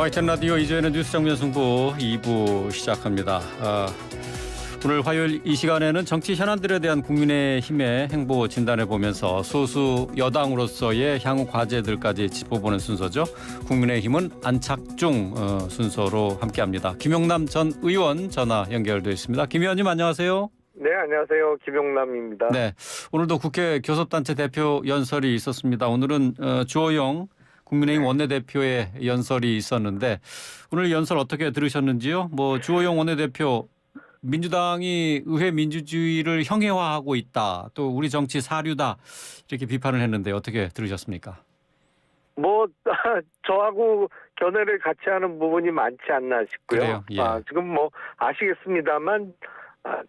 YTN 라디오 이주연의 뉴스 정면 승부 2부 시작합니다. 오늘 화요일 이 시간에는 정치 현안들에 대한 국민의힘의 행보 진단해 보면서 소수 여당으로서의 향후 과제들까지 짚어보는 순서죠. 국민의힘은 안착중 순서로 함께합니다. 김용남 전 의원 전화 연결되어 있습니다. 김 의원님 안녕하세요. 네, 안녕하세요. 김용남입니다. 네, 오늘도 국회 교섭단체 대표 연설이 있었습니다. 오늘은 주호영 국민의힘 원내대표의 연설이 있었는데 오늘 연설 어떻게 들으셨는지요? 주호영 원내대표 민주당이 의회 민주주의를 형해화하고 있다. 또 우리 정치 사류다. 이렇게 비판을 했는데 어떻게 들으셨습니까? 저하고 견해를 같이 하는 부분이 많지 않나 싶고요. 그래요? 예. 지금 아시겠습니다만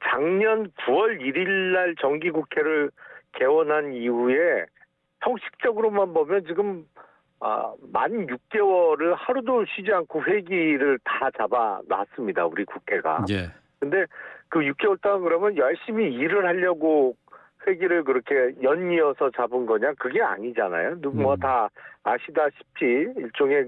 작년 9월 1일 날 정기국회를 개원한 이후에 형식적으로만 보면 지금 만 6개월을 하루도 쉬지 않고 회기를 다 잡아놨습니다. 우리 국회가. 예. 근데 그 6개월 동안 그러면 열심히 일을 하려고 회기를 그렇게 연이어서 잡은 거냐? 그게 아니잖아요. 다 아시다시피 일종의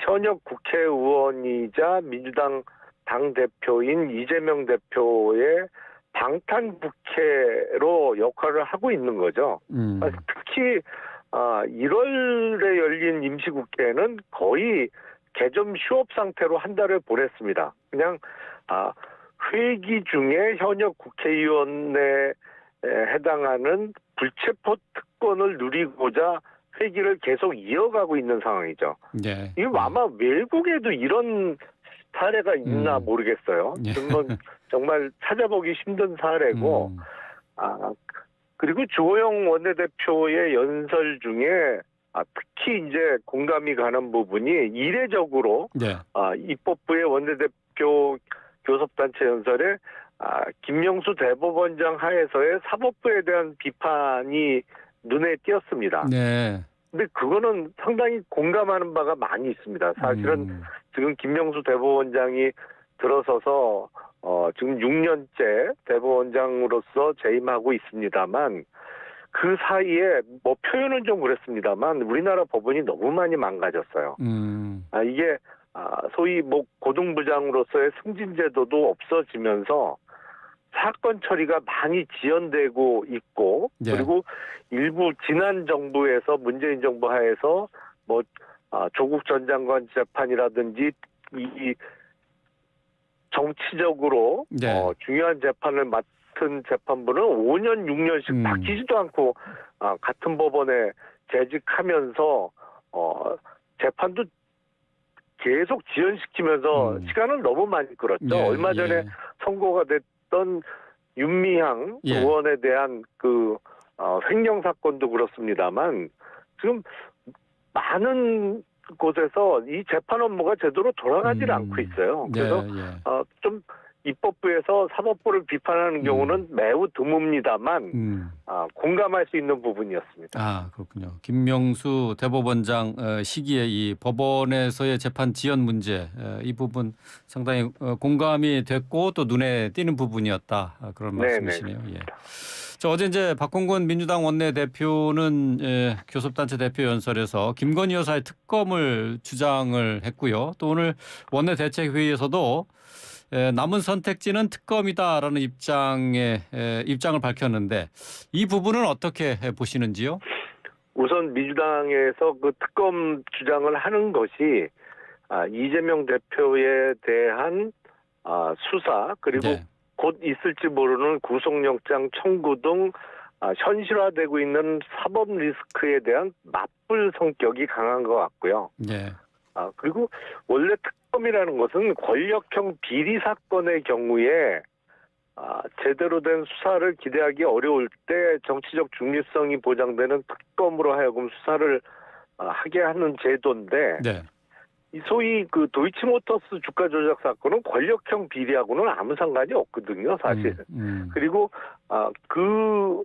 현역 국회의원이자 민주당 당대표인 이재명 대표의 방탄국회로 역할을 하고 있는 거죠. 특히 1월에 열린 임시국회는 거의 개점 휴업 상태로 한 달을 보냈습니다. 그냥 회기 중에 현역 국회의원에 해당하는 불체포 특권을 누리고자 회기를 계속 이어가고 있는 상황이죠. 네. 이거 아마 외국에도 이런 사례가 있나 모르겠어요. 예. 정말 찾아보기 힘든 사례고 그리고 주호영 원내대표의 연설 중에 특히 이제 공감이 가는 부분이 이례적으로 네. 입법부의 원내대표 교섭단체 연설에 김명수 대법원장 하에서의 사법부에 대한 비판이 눈에 띄었습니다. 네. 근데 그거는 상당히 공감하는 바가 많이 있습니다. 사실은 지금 김명수 대법원장이 들어서서 지금 6년째 대법원장으로서 재임하고 있습니다만 그 사이에 표현은 좀 그랬습니다만 우리나라 법원이 너무 많이 망가졌어요. 이게 소위 고등부장으로서의 승진제도도 없어지면서 사건 처리가 많이 지연되고 있고 네. 그리고 일부 지난 정부에서 문재인 정부 하에서 조국 전 장관 재판이라든지 이 정치적으로 네. 중요한 재판을 맡은 재판부는 5년, 6년씩 바뀌지도 않고 같은 법원에 재직하면서 재판도 계속 지연시키면서 시간을 너무 많이 끌었죠. 예, 얼마 전에 선고가 됐던 윤미향 예. 의원에 대한 횡령 사건도 그렇습니다만 지금 많은 곳에서 이 재판 업무가 제대로 돌아가지 않고 있어요. 그래서 좀 입법부에서 사법부를 비판하는 경우는 매우 드뭅니다만 공감할 수 있는 부분이었습니다. 그렇군요. 김명수 대법원장 시기에 이 법원에서의 재판 지연 문제 이 부분 상당히 공감이 됐고 또 눈에 띄는 부분이었다. 그런 말씀이시네요. 예. 어제 이제 박홍근 민주당 원내대표는 교섭단체 대표 연설에서 김건희 여사의 특검을 주장을 했고요. 또 오늘 원내대책회의에서도 남은 선택지는 특검이다라는 입장을 밝혔는데 이 부분은 어떻게 보시는지요? 우선 민주당에서 그 특검 주장을 하는 것이 이재명 대표에 대한 수사 그리고 네. 곧 있을지 모르는 구속영장 청구 등 현실화되고 있는 사법 리스크에 대한 맞불 성격이 강한 것 같고요. 네. 그리고 원래 특검이라는 것은 권력형 비리 사건의 경우에 제대로 된 수사를 기대하기 어려울 때 정치적 중립성이 보장되는 특검으로 하여금 수사를 하게 하는 제도인데 네. 소위 도이치모터스 주가 조작 사건은 권력형 비리하고는 아무 상관이 없거든요, 사실. 그리고 그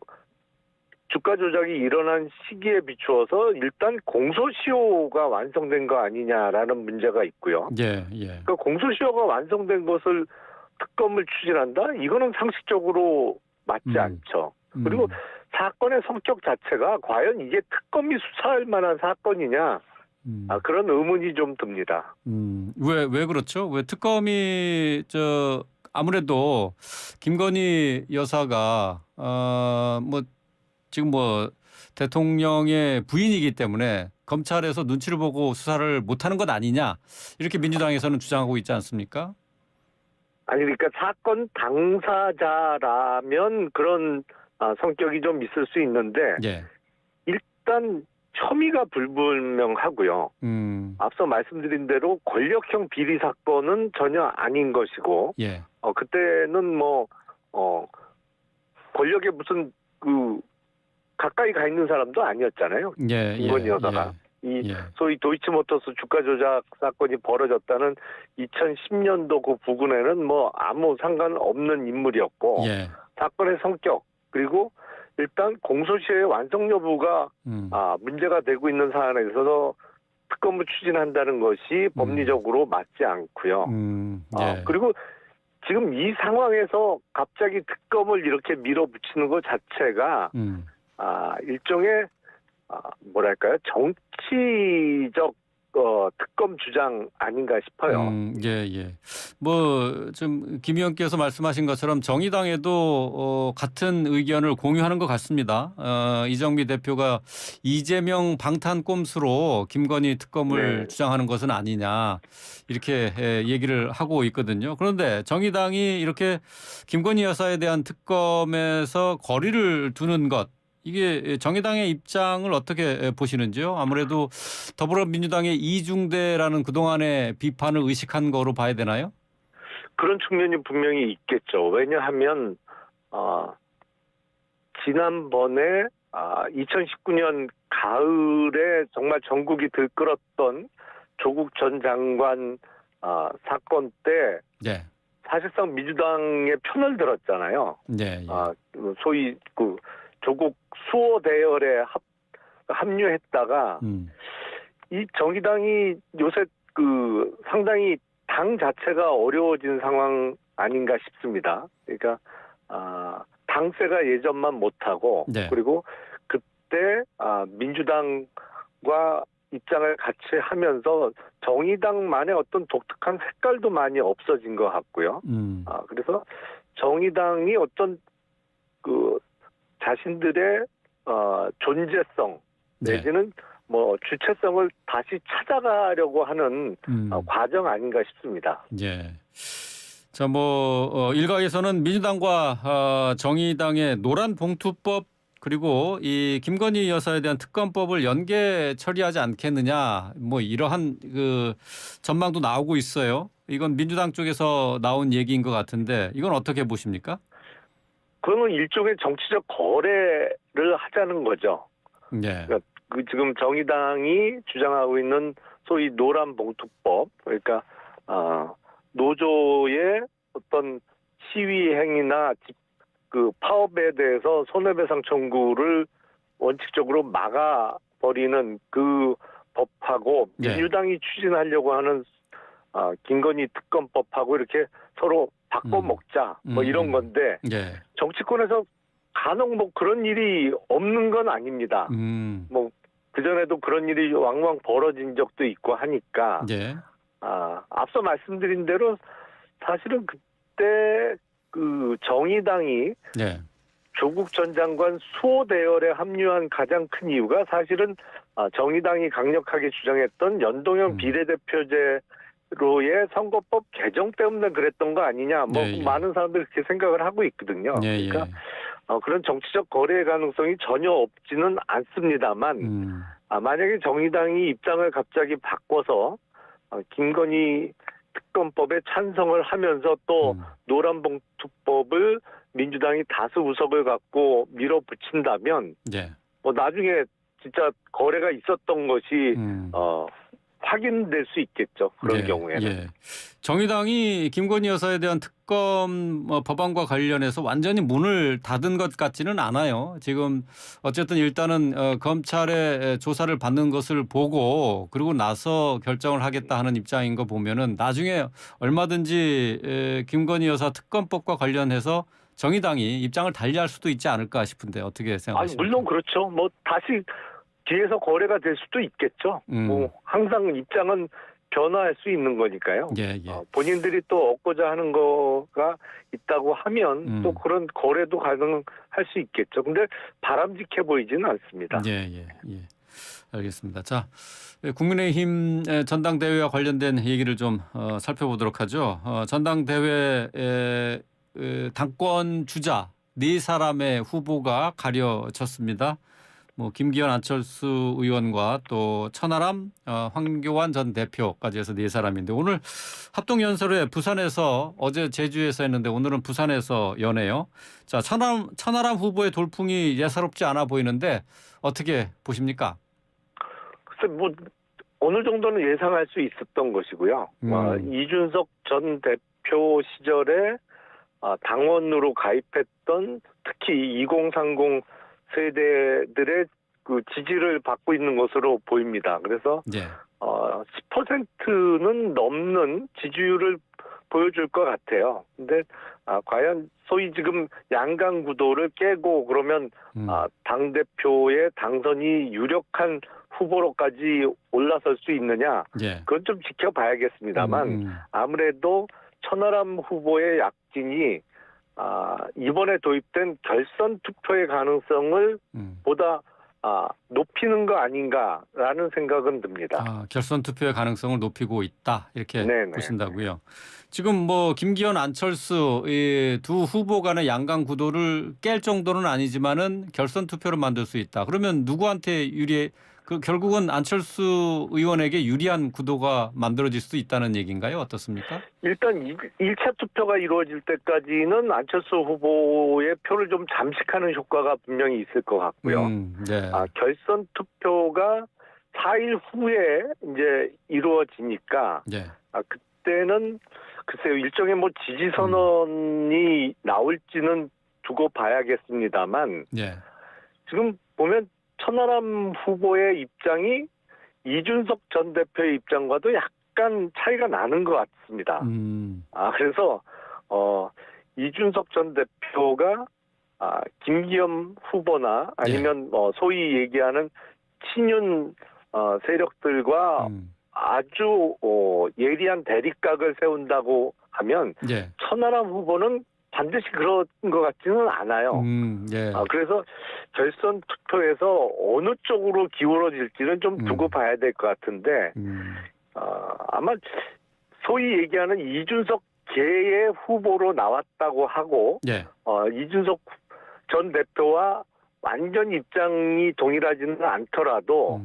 주가 조작이 일어난 시기에 비추어서 일단 공소시효가 완성된 거 아니냐라는 문제가 있고요. 예. 그러니까 공소시효가 완성된 것을 특검을 추진한다? 이거는 상식적으로 맞지 않죠. 그리고 사건의 성격 자체가 과연 이게 특검이 수사할 만한 사건이냐? 그런 의문이 좀 듭니다. 왜 그렇죠? 왜 특검이 아무래도 김건희 여사가 뭐 지금 뭐 대통령의 부인이기 때문에 검찰에서 눈치를 보고 수사를 못하는 것 아니냐 이렇게 민주당에서는 주장하고 있지 않습니까? 아니 그러니까 사건 당사자라면 그런 성격이 좀 있을 수 있는데 예. 일단 혐의가 불분명하고요. 앞서 말씀드린 대로 권력형 비리 사건은 전혀 아닌 것이고, 예. 그때는 권력에 무슨 가까이 가 있는 사람도 아니었잖아요. 예. 김건희 여사가. 예. 소위 도이치모터스 주가 조작 사건이 벌어졌다는 2010년도 그 부근에는 아무 상관없는 인물이었고, 예. 사건의 성격, 그리고 일단 공소시효의 완성 여부가 문제가 되고 있는 사안에 있어서 특검을 추진한다는 것이 법리적으로 맞지 않고요. 예. 그리고 지금 이 상황에서 갑자기 특검을 이렇게 밀어붙이는 것 자체가 일종의 뭐랄까요, 정치적 특검 주장 아닌가 싶어요. 예. 뭐 좀 김 의원께서 말씀하신 것처럼 정의당에도 같은 의견을 공유하는 것 같습니다. 이정미 대표가 이재명 방탄 꼼수로 김건희 특검을 네. 주장하는 것은 아니냐 이렇게 얘기를 하고 있거든요. 그런데 정의당이 이렇게 김건희 여사에 대한 특검에서 거리를 두는 것, 이게 정의당의 입장을 어떻게 보시는지요? 아무래도 더불어민주당의 이중대라는 그동안의 비판을 의식한 거로 봐야 되나요? 그런 측면이 분명히 있겠죠. 왜냐하면 지난번에 2019년 가을에 정말 전국이 들끓었던 조국 전 장관 사건 때 네. 사실상 민주당의 편을 들었잖아요. 네. 소위 조국 수호 대열에 합류했다가 이 정의당이 요새 상당히 당 자체가 어려워진 상황 아닌가 싶습니다. 그러니까 당세가 예전만 못하고 네. 그리고 그때 민주당과 입장을 같이 하면서 정의당만의 어떤 독특한 색깔도 많이 없어진 것 같고요. 그래서 정의당이 어떤 자신들의 존재성 내지는 주체성을 다시 찾아가려고 하는 과정 아닌가 싶습니다. 예. 자, 일각에서는 민주당과 정의당의 노란 봉투법 그리고 이 김건희 여사에 대한 특검법을 연계 처리하지 않겠느냐, 이러한 전망도 나오고 있어요. 이건 민주당 쪽에서 나온 얘기인 것 같은데 이건 어떻게 보십니까? 그거는 일종의 정치적 거래를 하자는 거죠. 네. 그러니까 지금 정의당이 주장하고 있는 소위 노란 봉투법, 그러니까 노조의 어떤 시위 행위나 파업에 대해서 손해배상 청구를 원칙적으로 막아버리는 그 법하고 네. 민주당이 추진하려고 하는 김건희 특검법하고 이렇게 서로 바꿔먹자 이런 건데 네. 정치권에서 간혹 그런 일이 없는 건 아닙니다. 그전에도 그런 일이 왕왕 벌어진 적도 있고 하니까 네. 앞서 말씀드린 대로 사실은 그때 정의당이 네. 조국 전 장관 수호 대열에 합류한 가장 큰 이유가 사실은 정의당이 강력하게 주장했던 연동형 비례대표제로의 선거법 개정 때문에 그랬던 거 아니냐. 예. 많은 사람들이 그렇게 생각을 하고 있거든요. 예. 그러니까 그런 정치적 거래의 가능성이 전혀 없지는 않습니다만 만약에 정의당이 입장을 갑자기 바꿔서 김건희 특검법에 찬성을 하면서 또 노란봉투법을 민주당이 다수 의석을 갖고 밀어붙인다면 네. 나중에 진짜 거래가 있었던 것이 확인될 수 있겠죠. 그런 경우에는. 예. 정의당이 김건희 여사에 대한 특검 법안과 관련해서 완전히 문을 닫은 것 같지는 않아요. 지금 어쨌든 일단은 검찰의 조사를 받는 것을 보고 그리고 나서 결정을 하겠다 하는 입장인 거 보면은 나중에 얼마든지 김건희 여사 특검법과 관련해서 정의당이 입장을 달리할 수도 있지 않을까 싶은데 어떻게 생각하십니까? 물론 그렇죠. 다시 뒤에서 거래가 될 수도 있겠죠. 뭐 항상 입장은 변화할 수 있는 거니까요. 예, 예. 본인들이 또 얻고자 하는 거가 있다고 하면 또 그런 거래도 가능할 수 있겠죠. 근데 바람직해 보이지는 않습니다. 예, 예, 예. 알겠습니다. 자, 국민의힘 전당대회와 관련된 얘기를 좀 살펴보도록 하죠. 전당대회 당권 주자 4사람의 후보가 가려졌습니다. 뭐 김기현, 안철수 의원과 또 천하람, 황교안 전 대표까지 해서 4사람인데 오늘 합동연설회 부산에서 어제 제주에서 했는데 오늘은 부산에서 여네요. 자, 천하람 후보의 돌풍이 예사롭지 않아 보이는데 어떻게 보십니까? 글쎄 뭐 어느 정도는 예상할 수 있었던 것이고요. 이준석 전 대표 시절에 당원으로 가입했던 특히 2030 세대들의 그 지지를 받고 있는 것으로 보입니다. 그래서 예. 10%는 넘는 지지율을 보여줄 것 같아요. 근데 과연 소위 지금 양강 구도를 깨고 그러면 당 대표의 당선이 유력한 후보로까지 올라설 수 있느냐? 예. 그건 좀 지켜봐야겠습니다만 아무래도 천하람 후보의 약진이 이번에 도입된 결선 투표의 가능성을 보다 높이는 거 아닌가라는 생각은 듭니다. 결선 투표의 가능성을 높이고 있다 이렇게 네네. 보신다고요. 지금 뭐 김기현, 안철수 이 두 후보 간의 양강 구도를 깰 정도는 아니지만은 결선 투표를 만들 수 있다. 그러면 누구한테 유리해? 그 결국은 안철수 의원에게 유리한 구도가 만들어질 수 있다는 얘기인가요? 어떻습니까? 일단 1차 투표가 이루어질 때까지는 안철수 후보의 표를 좀 잠식하는 효과가 분명히 있을 것 같고요. 네. 결선 투표가 4일 후에 이제 이루어지니까 네. 그때는 글쎄요 일종의 뭐 지지 선언이 나올지는 두고 봐야겠습니다만 네. 지금 보면 천하람 후보의 입장이 이준석 전 대표의 입장과도 약간 차이가 나는 것 같습니다. 그래서 이준석 전 대표가 김기현 후보나 아니면 소위 얘기하는 친윤 세력들과 아주 예리한 대립각을 세운다고 하면 천하람 후보는 반드시 그런 것 같지는 않아요. 예. 그래서 결선 투표에서 어느 쪽으로 기울어질지는 좀 두고 봐야 될 것 같은데 아마 소위 얘기하는 이준석 계의 후보로 나왔다고 하고 이준석 전 대표와 완전 입장이 동일하지는 않더라도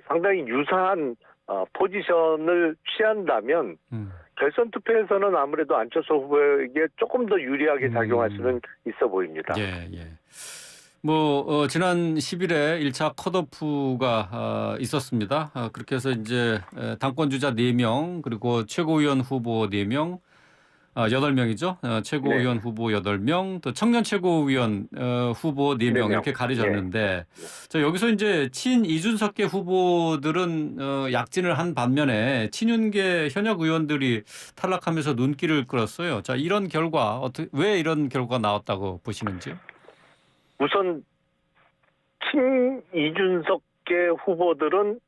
상당히 유사한 포지션을 취한다면 결선 투표에서는 아무래도 안철수 후보에게 조금 더 유리하게 작용할 수는 있어 보입니다. 예, 예. 뭐 지난 10일에 1차 컷오프가 있었습니다. 그렇게 해서 이제 당권 주자 4명 그리고 최고위원 후보 4명 8명이죠. 최고위원 후보 8명, 또 청년 최고위원 후보 4명 이렇게 가려졌는데 자, 여기서 이제 친 이준석계 후보들은 약진을 한 반면에 친윤계 현역 의원들이 탈락하면서 눈길을 끌었어요. 자, 이런 결과 왜 이런 결과가 나왔다고 보시는지요? 우선 친 이준석계 후보들은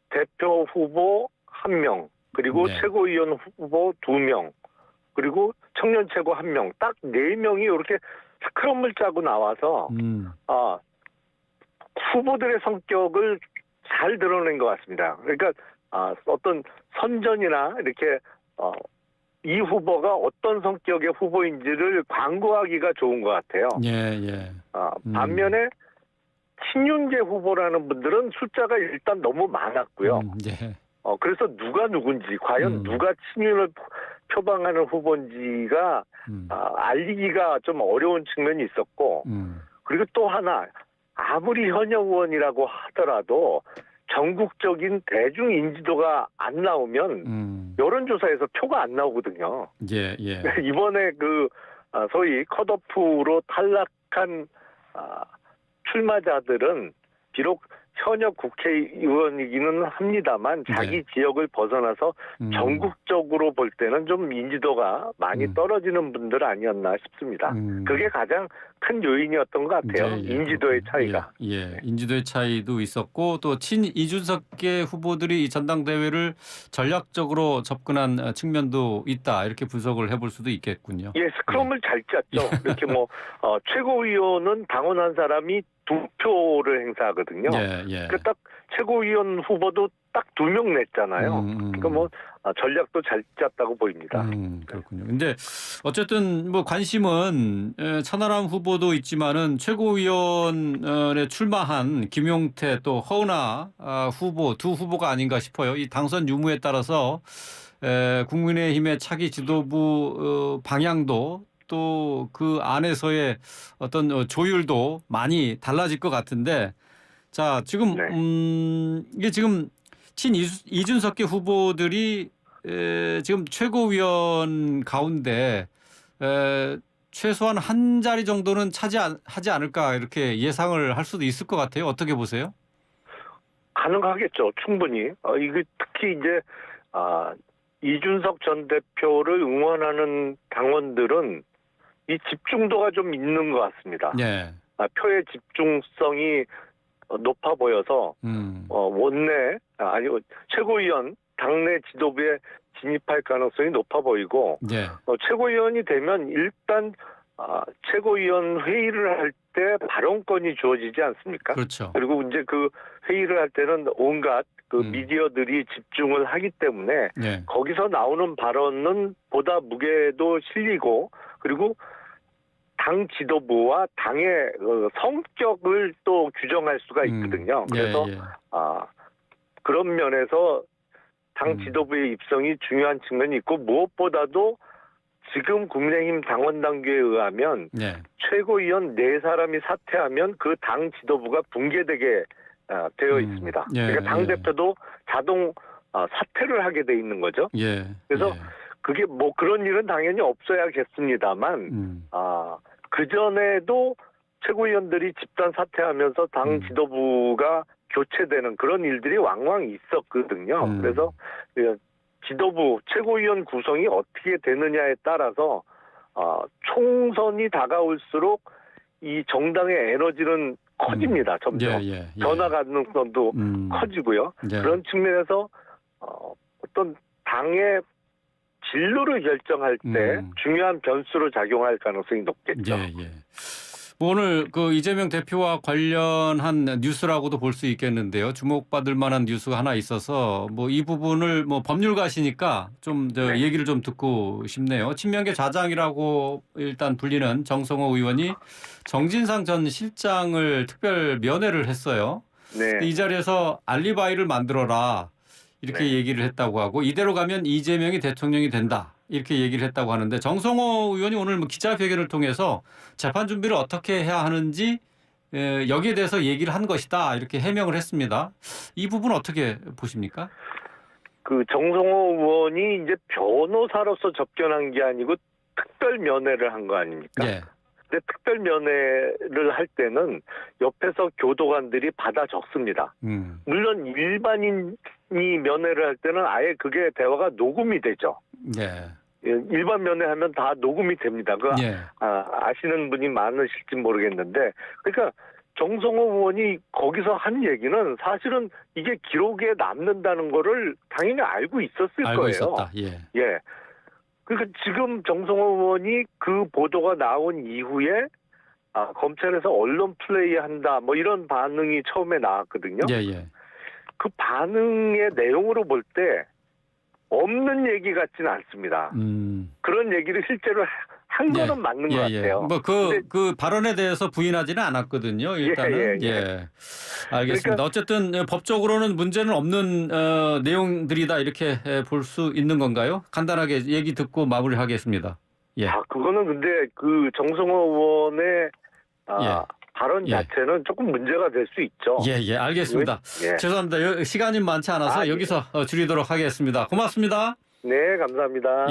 대표 후보 1명, 그리고 최고위원 후보 2명, 그리고 청년 최고 1명, 딱 4명이 이렇게 스크럼을 짜고 나와서 후보들의 성격을 잘 드러낸 것 같습니다. 그러니까 어떤 선전이나 이렇게 이 후보가 어떤 성격의 후보인지를 광고하기가 좋은 것 같아요. 반면에 친윤계 후보라는 분들은 숫자가 일단 너무 많았고요. 그래서 누가 누군지, 과연 누가 친윤을 표방하는 후보인지가 알리기가 좀 어려운 측면이 있었고, 그리고 또 하나, 아무리 현역 의원이라고 하더라도 전국적인 대중 인지도가 안 나오면 여론조사에서 표가 안 나오거든요. 이번에 그 소위 컷오프로 탈락한 출마자들은 비록 현역 국회의원이기는 합니다만 자기 네. 지역을 벗어나서 전국적으로 볼 때는 좀 인지도가 많이 떨어지는 분들 아니었나 싶습니다. 그게 가장 큰 요인이었던 것 같아요. 인지도의 차이가. 예, 인지도의 차이도 있었고 또 친 이준석계 후보들이 이 전당대회를 전략적으로 접근한 측면도 있다 이렇게 분석을 해볼 수도 있겠군요. 예, 스크럼을 잘 짰죠. 이렇게 뭐 최고위원은 당원 한 사람이 2표를 행사하거든요. 예. 그 딱 최고위원 후보도 딱 2명 냈잖아요. 그러니까 뭐 전략도 잘 짰다고 보입니다. 그렇군요. 근데 어쨌든 뭐 관심은 천하람 후보도 있지만은 최고위원에 출마한 김용태 또 허은하 후보 두 후보가 아닌가 싶어요. 이 당선 유무에 따라서 국민의힘의 차기 지도부 방향도 또 그 안에서의 어떤 조율도 많이 달라질 것 같은데 자 지금 이게 지금 친 이준석계 후보들이 지금 최고위원 가운데 최소한 한 자리 정도는 차지하지 않을까 이렇게 예상을 할 수도 있을 것 같아요. 어떻게 보세요? 가능하겠죠. 충분히. 이게 특히 이제 이준석 전 대표를 응원하는 당원들은 이 집중도가 좀 있는 것 같습니다. 네. 표의 집중성이 높아 보여서 원내 아니 최고위원 당내 지도부에 진입할 가능성이 높아 보이고 네. 최고위원이 되면 일단 최고위원 회의를 할 때 발언권이 주어지지 않습니까? 그렇죠. 그리고 이제 그 회의를 할 때는 온갖 그 미디어들이 집중을 하기 때문에 네. 거기서 나오는 발언은 보다 무게도 실리고 그리고 당 지도부와 당의 성격을 또 규정할 수가 있거든요. 그래서 그런 면에서 당 지도부의 입성이 중요한 측면이 있고 무엇보다도 지금 국민의힘 당원 당규에 의하면 최고위원 4사람이 사퇴하면 그 당 지도부가 붕괴되게 되어 있습니다. 그러니까 당 대표도 자동 사퇴를 하게 돼 있는 거죠. 그래서 그게 뭐 그런 일은 당연히 없어야겠습니다만 그 전에도 최고위원들이 집단 사퇴하면서 당 지도부가 교체되는 그런 일들이 왕왕 있었거든요. 그래서 지도부 최고위원 구성이 어떻게 되느냐에 따라서 총선이 다가올수록 이 정당의 에너지는 커집니다. 점점 전화 가능성도 커지고요. 그런 측면에서 어떤 당의 진로를 결정할 때 중요한 변수로 작용할 가능성이 높겠죠. 뭐 오늘 그 이재명 대표와 관련한 뉴스라고도 볼 수 있겠는데요. 주목받을 만한 뉴스가 하나 있어서 뭐 이 부분을 뭐 법률가시니까 좀 얘기를 좀 듣고 싶네요. 친명계 좌장이라고 일단 불리는 정성호 의원이 정진상 전 실장을 특별 면회를 했어요. 이 자리에서 알리바이를 만들어라. 이렇게 얘기를 했다고 하고 이대로 가면 이재명이 대통령이 된다. 이렇게 얘기를 했다고 하는데 정성호 의원이 오늘 뭐 기자회견을 통해서 재판 준비를 어떻게 해야 하는지 여기에 대해서 얘기를 한 것이다. 이렇게 해명을 했습니다. 이 부분 어떻게 보십니까? 그 정성호 의원이 이제 변호사로서 접견한 게 아니고 특별 면회를 한 거 아닙니까? 근데 특별 면회를 할 때는 옆에서 교도관들이 받아 적습니다. 물론 일반인이 면회를 할 때는 아예 그게 대화가 녹음이 되죠. 일반 면회하면 다 녹음이 됩니다. 아시는 분이 많으실지 모르겠는데, 그러니까 정성호 의원이 거기서 한 얘기는 사실은 이게 기록에 남는다는 거를 당연히 알고 있었을 알고 거예요. 있었다. 그러니까 지금 정성호 의원이 그 보도가 나온 이후에 검찰에서 언론 플레이한다 뭐 이런 반응이 처음에 나왔거든요. 그 반응의 내용으로 볼 때 없는 얘기 같지는 않습니다. 그런 얘기를 실제로 한 거는 맞는 것 같아요. 뭐 그 발언에 대해서 부인하지는 않았거든요. 일단은 알겠습니다. 그러니까, 어쨌든 법적으로는 문제는 없는 내용들이다 이렇게 볼 수 있는 건가요? 간단하게 얘기 듣고 마무리하겠습니다. 그거는 근데 그 정성호 의원의 발언 자체는 조금 문제가 될 수 있죠. 알겠습니다. 죄송합니다. 시간이 많지 않아서 여기서 줄이도록 하겠습니다. 고맙습니다. 네, 감사합니다.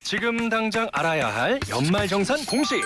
지금 당장 알아야 할 연말정산 공식.